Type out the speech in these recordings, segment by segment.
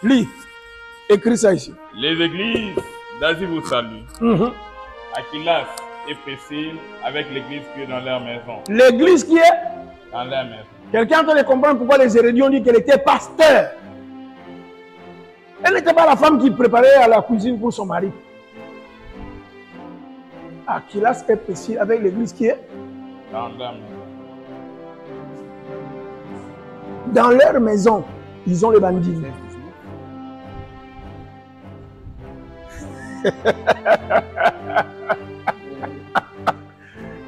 Lis. Écris ça ici. Les églises d'Asie vous saluent. Aquilas et Priscille avec l'église qui est dans leur maison. L'église qui est Dans leur maison. quelqu'un doit comprendre pourquoi les érudits ont dit qu'elle était pasteur. Elle n'était pas la femme qui préparait à la cuisine pour son mari. Aquilas et Priscille avec l'église qui est Dans leur maison. dans leur maison. Ils ont les bandits.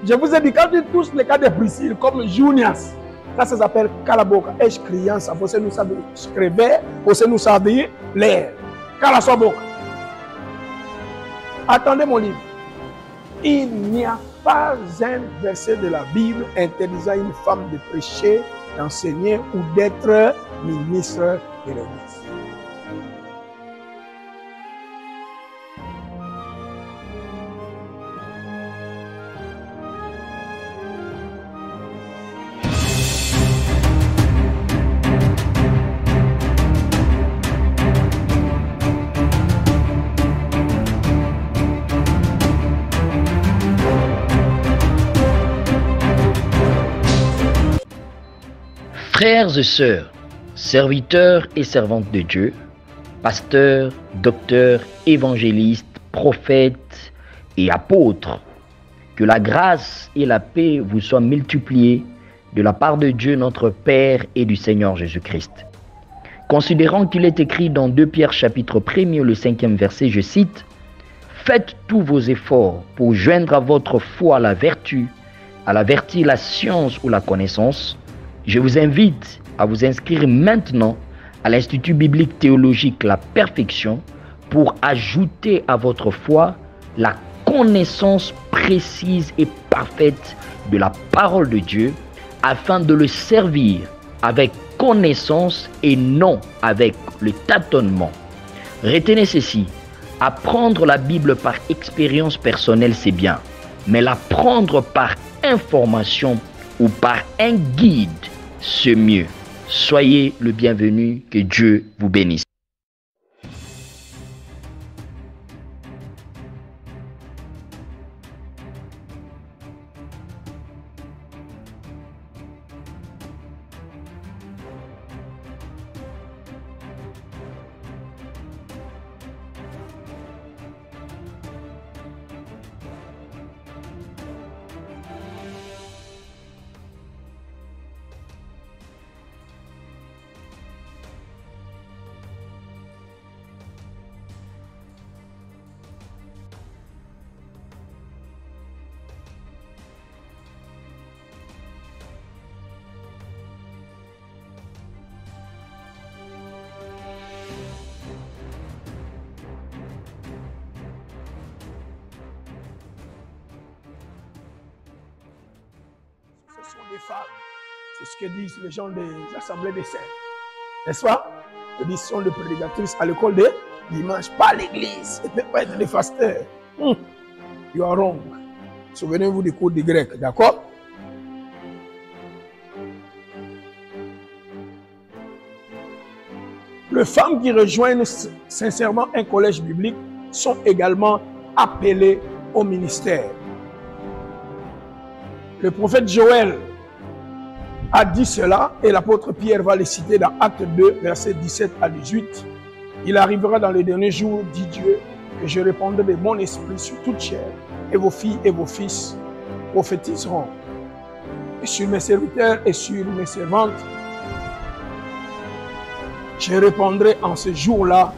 Je vous ai dit, quand tu touches les cas de Priscille, comme Junias, ça s'appelle Kalaboka. Est-ce criant, ça faut nous savoir escrever, faut nous savoir l'air. Kalasoboka. Attendez mon livre. Il n'y a pas un verset de la Bible interdisant à une femme de prêcher, d'enseigner ou d'être ministre de l'Église. Frères et sœurs, serviteurs et servantes de Dieu, pasteurs, docteurs, évangélistes, prophètes et apôtres, que la grâce et la paix vous soient multipliées de la part de Dieu notre Père et du Seigneur Jésus-Christ. Considérant qu'il est écrit dans 2 Pierre chapitre 1er, le 5e verset, je cite, « Faites tous vos efforts pour joindre à votre foi la vertu, à la vertu la science ou la connaissance. Je vous invite à vous inscrire maintenant à l'Institut biblique théologique La Perfection pour ajouter à votre foi la connaissance précise et parfaite de la parole de Dieu afin de le servir avec connaissance et non avec le tâtonnement. Retenez ceci, apprendre la Bible par expérience personnelle c'est bien, mais l'apprendre par information ou par un guide, c'est mieux. Soyez le bienvenu, que Dieu vous bénisse. Ce sont des femmes. C'est ce que disent les gens des assemblées des saints. N'est-ce pas? Ils disent, sont des prédicatrices à l'école de dimanche, pas l'église. Ils ne peuvent pas être des pasteurs. You are wrong. Souvenez-vous des cours de grec, d'accord? Les femmes qui rejoignent sincèrement un collège biblique sont également appelées au ministère. Le prophète Joël a dit cela et l'apôtre Pierre va le citer dans Acte 2, versets 17 à 18. Il arrivera dans les derniers jours, dit Dieu, que je répandrai de mon esprit sur toute chair et vos filles et vos fils prophétiseront. Et sur mes serviteurs et sur mes servantes, je répandrai en ce jour-là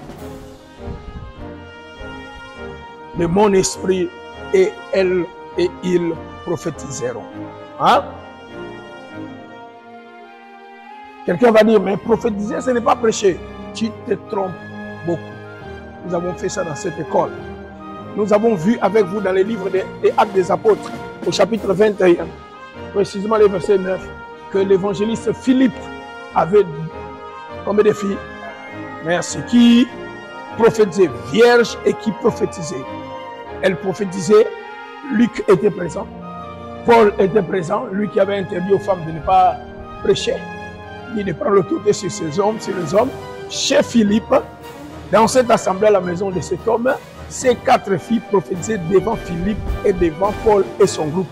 de mon esprit et elles et ils prophétiseront. Hein? Quelqu'un va dire, mais prophétiser, ce n'est pas prêcher. Tu te trompes beaucoup. Nous avons fait ça dans cette école. Nous avons vu avec vous dans les livres des Actes des Apôtres, au chapitre 21, précisément le verset 9, que l'évangéliste Philippe avait combien de filles? Merci. Qui prophétisait, vierge et qui prophétisait. Elle prophétisait, Luc était présent, Paul était présent, lui qui avait interdit aux femmes de ne pas prêcher, ni de prendre l'autorité sur ces hommes, sur les hommes. chez Philippe, dans cette assemblée à la maison de cet homme, ces 4 filles prophétisaient devant Philippe et devant Paul et son groupe.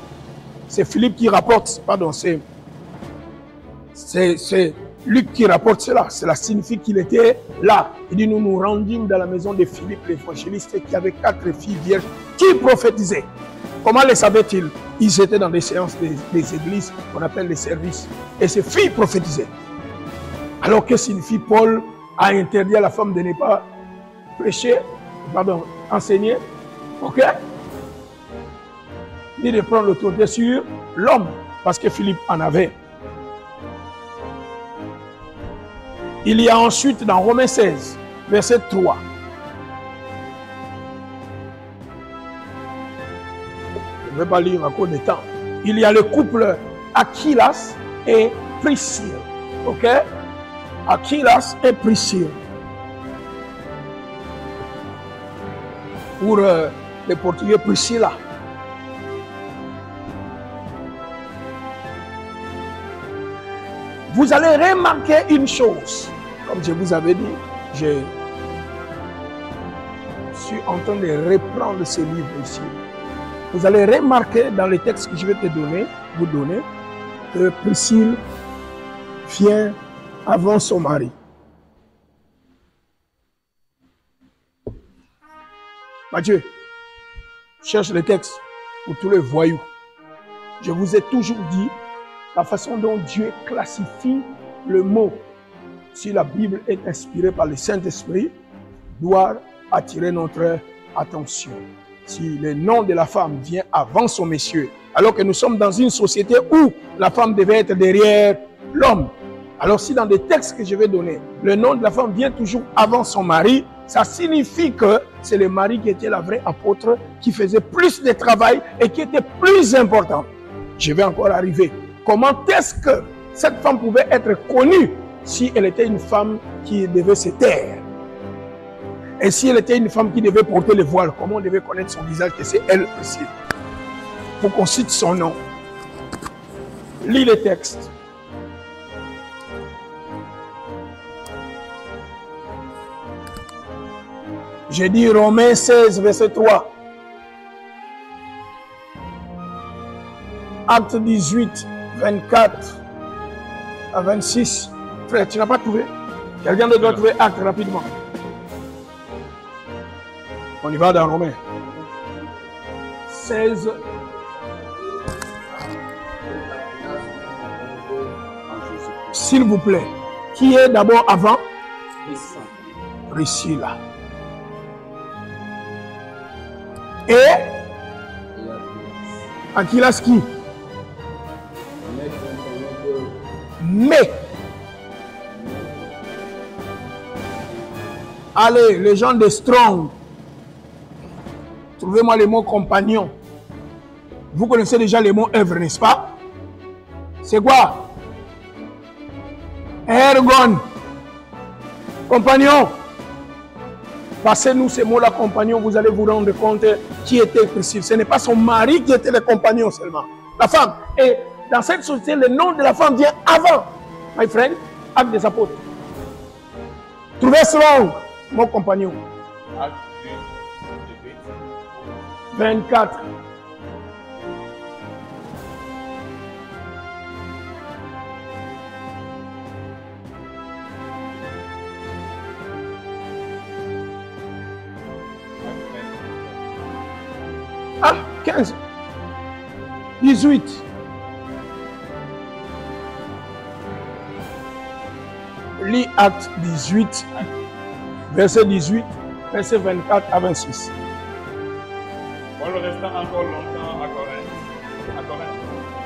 C'est Philippe qui rapporte, pardon, c'est Luc qui rapporte cela. Cela signifie qu'il était là. Il dit, nous nous rendîmes dans la maison de Philippe l'évangéliste qui avait 4 filles vierges qui prophétisaient. Comment les savaient-ils? Ils étaient dans des séances des églises qu'on appelle les services. Et ces filles prophétisaient. Alors que signifie Paul a interdit à la femme de ne pas prêcher, pardon, enseigner, ok? Ni de prendre l'autorité sur l'homme, parce que Philippe en avait. Il y a ensuite dans Romains 16, verset 3. Je ne vais pas lire à cause du temps. Il y a le couple Aquilas et Priscille. Ok? Aquilas et Priscille. Pour les Portugais, Priscilla. Vous allez remarquer une chose. Comme je vous avais dit, je suis en train de reprendre ce livre ici. Vous allez remarquer dans les textes que je vais vous donner, que Priscille vient avant son mari. Mathieu, cherche les textes pour tous les voyous. Je vous ai toujours dit la façon dont Dieu classifie le mot, si la Bible est inspirée par le Saint-Esprit, doit attirer notre attention. Si le nom de la femme vient avant son monsieur, alors que nous sommes dans une société où la femme devait être derrière l'homme. Alors si dans des textes que je vais donner, le nom de la femme vient toujours avant son mari, ça signifie que c'est le mari qui était la vraie apôtre, qui faisait plus de travail et qui était plus important. Je vais encore arriver. Comment est-ce que cette femme pouvait être connue si elle était une femme qui devait se taire? Et si elle était une femme qui devait porter le voile, comment on devait connaître son visage que c'est elle aussi? Il faut qu'on cite son nom. Lis les textes. J'ai dit Romains 16, verset 3. Acte 18, 24 à 26. Frère, tu n'as pas trouvé? Quelqu'un doit trouver Acte rapidement. On y va dans Romains 16. S'il vous plaît, qui est d'abord avant? Priscilla. Et Aquilas qui? Mais. Allez, les gens de Strong, trouvez-moi les mots compagnon. Vous connaissez déjà les mots œuvre, n'est-ce pas? C'est quoi? Ergon. Compagnon. Passez-nous ces mots-là, compagnon, vous allez vous rendre compte qui était Priscille. Ce n'est pas son mari qui était le compagnon seulement. La femme. Et dans cette société, le nom de la femme vient avant. My friend, Acte des Apôtres. Trouvez Strong, mon compagnon. Acte 24. Ah, 15. 18. Lis Acte 18, verset 18, verset 24 à 26. Paul resta encore longtemps à Corinthe.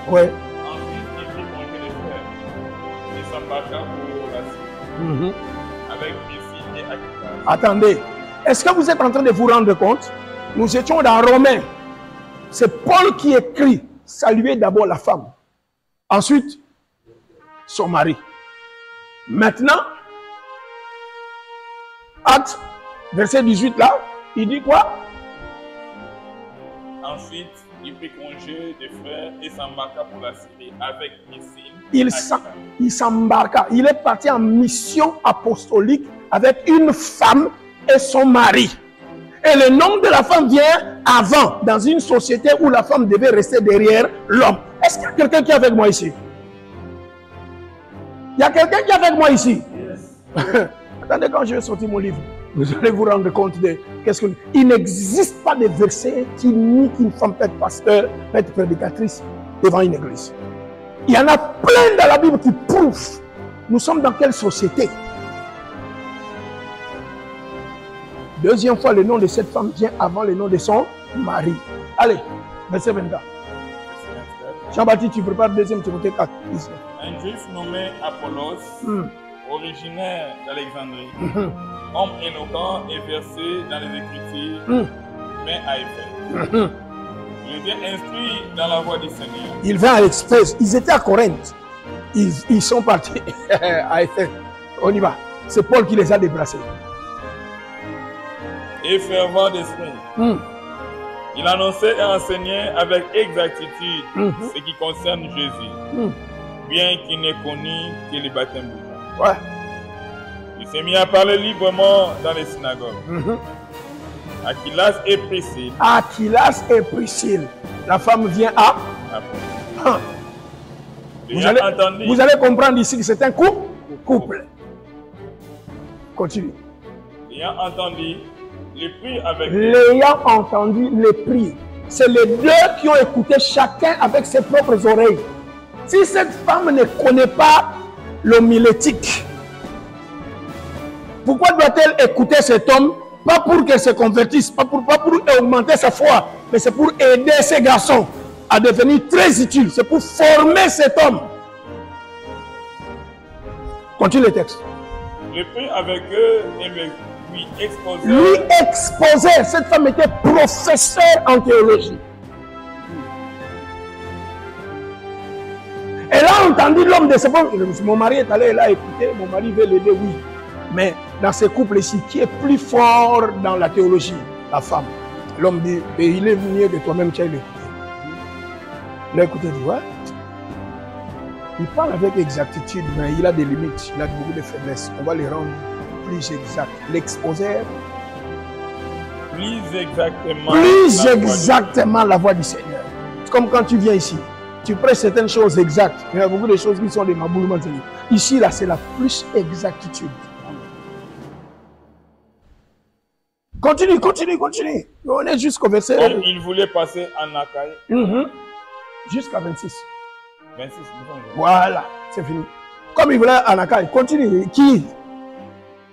Oui. Ensuite, il fit monter les frères. Il s'embarqua pour la Syrie avec Priscille et Aquilas. Attendez, est-ce que vous êtes en train de vous rendre compte? Nous étions dans Romains. C'est Paul qui écrit, saluez d'abord la femme. Ensuite, son mari. Maintenant, Acte, verset 18 là, il dit quoi? Ensuite, il prit congé des frères et s'embarqua pour la Syrie avec Priscille. Il s'embarqua. Il est parti en mission apostolique avec une femme et son mari. Et le nom de la femme vient avant, dans une société où la femme devait rester derrière l'homme. Est-ce qu'il y a quelqu'un qui est avec moi ici? Il y a quelqu'un qui est avec moi ici? Yes. Attendez, quand je vais sortir mon livre, vous allez vous rendre compte de qu'est-ce que... Il n'existe pas de verset qui nie qu'une femme peut être pasteur, peut être prédicatrice devant une église. Il y en a plein dans la Bible qui prouvent. Nous sommes dans quelle société? Deuxième fois, le nom de cette femme vient avant le nom de son mari. Allez, verset 24. Jean-Baptiste, tu prépares deuxième Timothée 4. Ici. Un juif nommé Apollos, originaire d'Alexandrie, homme éloquent et versé dans les Écritures, mais à Éphèse. Il était instruit dans la voie du Seigneur. Il vint à Éphèse. Ils étaient à Corinthe. Ils sont partis à Éphèse. On y va. C'est Paul qui les a déplacés. Et fervent d'esprit. Il annonçait et enseignait avec exactitude ce qui concerne Jésus, bien qu'il n'ait connu que le baptême de Jean. Ouais. Il s'est mis à parler librement dans les synagogues. Aquilas et Priscille. Aquilas et Priscille. La femme vient à... Vous allez comprendre ici que c'est un couple. Continue. Ayant entendu les prix avec... L'ayant entendu les prix. C'est les deux qui ont écouté chacun avec ses propres oreilles. Si cette femme ne connaît pas l'homilétique, pourquoi doit-elle écouter cet homme? Pas pour qu'elle se convertisse, pas pour augmenter sa foi, mais c'est pour aider ces garçons à devenir très utiles. C'est pour former cet homme. Continue le texte. Le prix avec eux et lui exposait. Lui exposait. Cette femme était professeure en théologie. Elle a entendu l'homme de ce peuple. Mon mari est allé là écouter, mon mari veut l'aider, oui. Mais dans ce couple ici, qui est plus fort dans la théologie? La femme. L'homme dit, il est mieux que toi-même, tu as écouté. Il a écouté, il dit, ouais. Il parle avec exactitude, mais il a des limites, il a beaucoup de faiblesses. On va les rendre plus exacts. L'exposer. Plus exactement la voix du Seigneur. C'est comme quand tu viens ici. Tu prêches certaines choses exactes. Il y a beaucoup de choses qui sont des maboulements. Ici, là, c'est la plus exactitude. Continue. On est jusqu'au verset. Comme il voulait passer en Achaïe. Jusqu'à 26. 26, voilà, c'est fini. Comme il voulait en Achaïe, continue.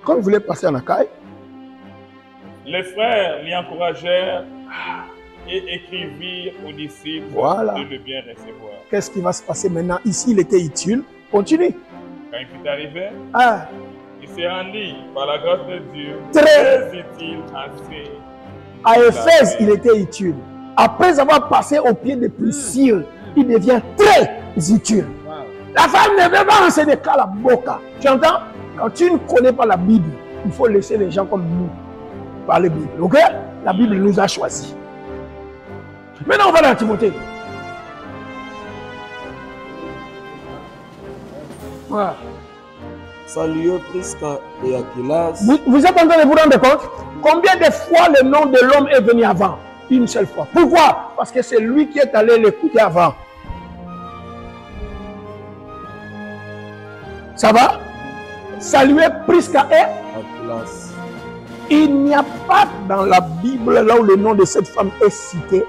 Comme il voulait passer en Achaïe. Les frères l'y encouragèrent et écrivirent aux disciples de le bien recevoir. Qu'est-ce qui va se passer maintenant? Ici, il était utile. Continue. Quand il fut arrivé, il s'est rendu par la grâce de Dieu très utile à Éphèse, il était utile. Après avoir passé au pied de Priscille, il devient très utile. La femme ne veut pas enseigner qu'à la boca. Tu entends? Quand tu ne connais pas la Bible, il faut laisser les gens comme nous parler Bible. Ok? La Bible nous a choisis. Maintenant, on va dans Timothée. Voilà. Saluez Prisca et Aquilas. Vous êtes en train de vous rendre compte? Combien de fois le nom de l'homme est venu avant? Une seule fois. Pourquoi? Parce que c'est lui qui est allé l'écouter avant. Ça va? Saluez Prisca et Aquilas. Il n'y a pas dans la Bible là où le nom de cette femme est cité.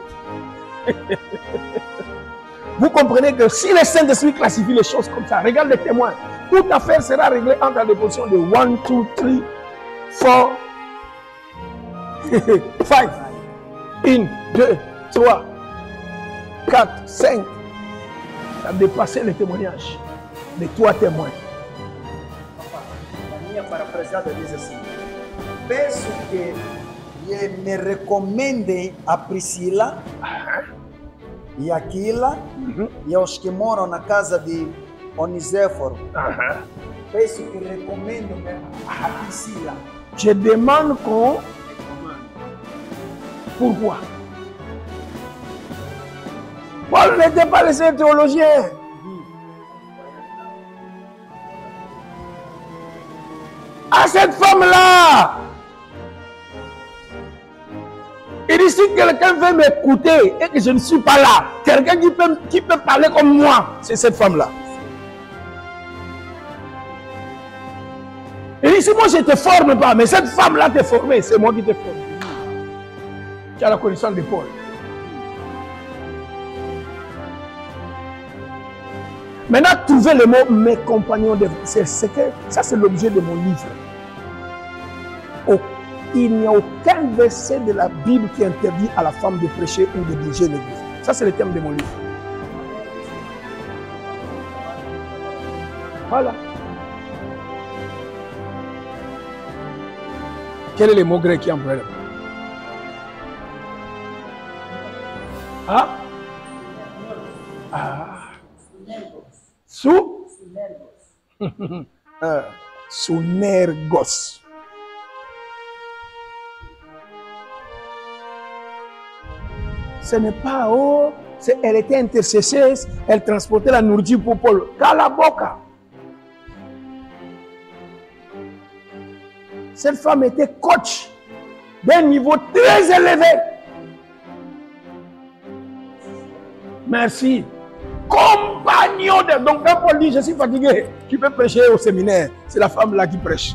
Vous comprenez que si le Saint-Esprit classifie les choses comme ça, regarde les témoins. Toute affaire sera réglée entre la déposition de 1, 2, 3, 4, 5. 1, 2, 3, 4, 5. Ça a dépassé le témoignage de 3 témoins. A minha parafraseada diz assim: peço que me recomendem a Priscila e Aquila e aos que moram na casa de Onisíforo. Peço que recomendem a Priscila. Je demande qu'on... Pourquoi? Paul n'était pas le seul théologien. À cette femme-là, il dit, si quelqu'un veut m'écouter et que je ne suis pas là, quelqu'un qui peut parler comme moi, c'est cette femme-là. Il dit, si moi je ne te forme pas, mais cette femme-là t'a formé, c'est moi qui t'ai formé. Tu as la connaissance de Paul. Maintenant, trouvez le mot mes compagnons de ça, c'est l'objet de mon livre. Il n'y a aucun verset de la Bible qui interdit à la femme de prêcher ou de diriger l'église. Ça, c'est le thème de mon livre. Voilà. Quel est le mot grec qui emploie? Ah? Ah. Sounergos. Ce n'est pas elle était intercesseuse, elle transportait la nourriture pour Paul. Kalaboka. Cette femme était coach d'un niveau très élevé. Merci. Compagnon de... Donc quand Paul dit, je suis fatigué, tu peux prêcher au séminaire. C'est la femme là qui prêche.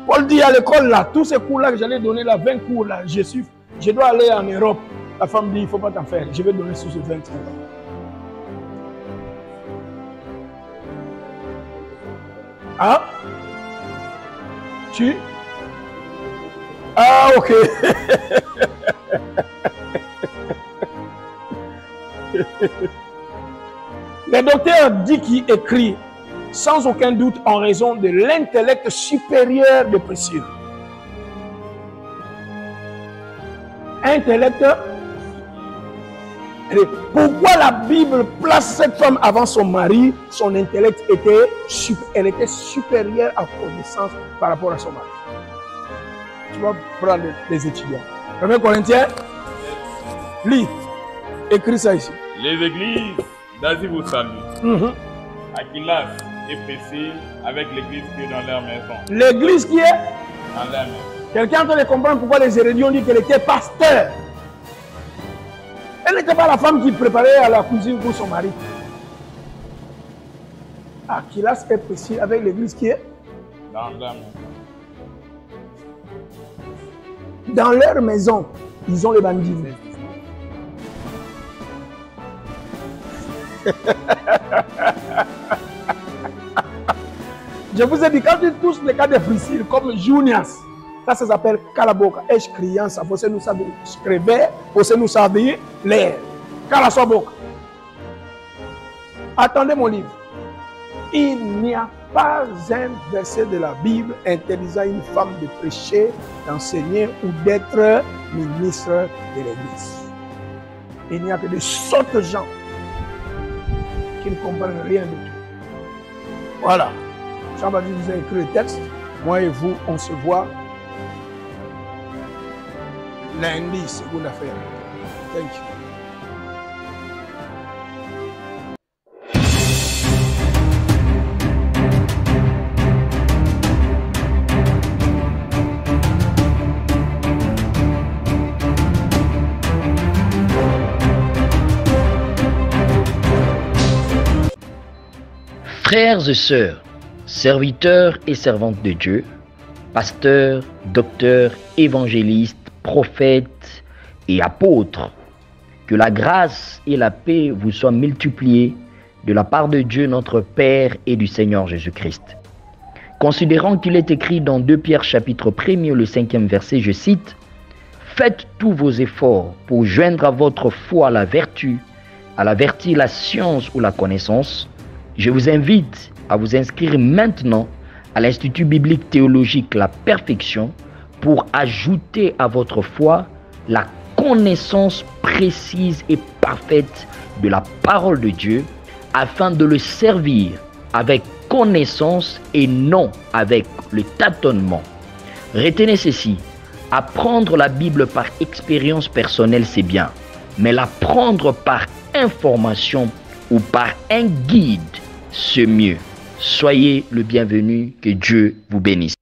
Paul dit à l'école là, tous ces cours là que j'allais donner là, 20 cours là, je dois aller en Europe. La femme dit, il ne faut pas t'en faire, je vais donner sur ces 20 cours. Ah? Ah, ok. Le docteur dit qu'il écrit sans aucun doute en raison de l'intellect supérieur de Priscille. Intellect. Pourquoi la Bible place cette femme avant son mari? Son intellect elle était supérieure à connaissance par rapport à son mari. Tu vas prendre les étudiants. 1 Corinthiens, lis, écris ça ici. Les églises d'Asie vous saluent. Aquilas et Priscille avec l'église qui est dans leur maison. L'église qui est dans leur maison. Quelqu'un doit comprendre pourquoi les érudits ont dit qu'elle était pasteur. Elle n'était pas la femme qui préparait à la cuisine pour son mari. Aquilas et Priscille avec l'église qui est dans leur maison. Dans leur maison, ils ont les bandits. Je vous ai dit, quand tu touches les cas de Priscille comme Junias, ça s'appelle Kalaboka. Est-ce criança? Você não sabe escrever, você não sabe ler. Cala sua boca. Attendez mon livre. Il n'y a pas un verset de la Bible interdisant à une femme de prêcher, d'enseigner ou d'être ministre de l'Église. Il n'y a que de sottes gens qui ne comprennent rien du tout. Voilà. Jean-Baptiste vous a écrit le texte. Moi et vous, on se voit lundi, seconde affaire. Thank you. Frères et sœurs, serviteurs et servantes de Dieu, pasteurs, docteurs, évangélistes, prophètes et apôtres, que la grâce et la paix vous soient multipliées de la part de Dieu notre Père et du Seigneur Jésus-Christ. Considérant qu'il est écrit dans 2 Pierre chapitre 1er, le 5e verset, je cite, « Faites tous vos efforts pour joindre à votre foi la vertu, à la vertu la science ou la connaissance. Je vous invite à vous inscrire maintenant à l'Institut biblique théologique La Perfection pour ajouter à votre foi la connaissance précise et parfaite de la parole de Dieu afin de le servir avec connaissance et non avec le tâtonnement. Retenez ceci, apprendre la Bible par expérience personnelle c'est bien, mais la prendre par information ou par un guide, c'est mieux. Soyez le bienvenu, que Dieu vous bénisse.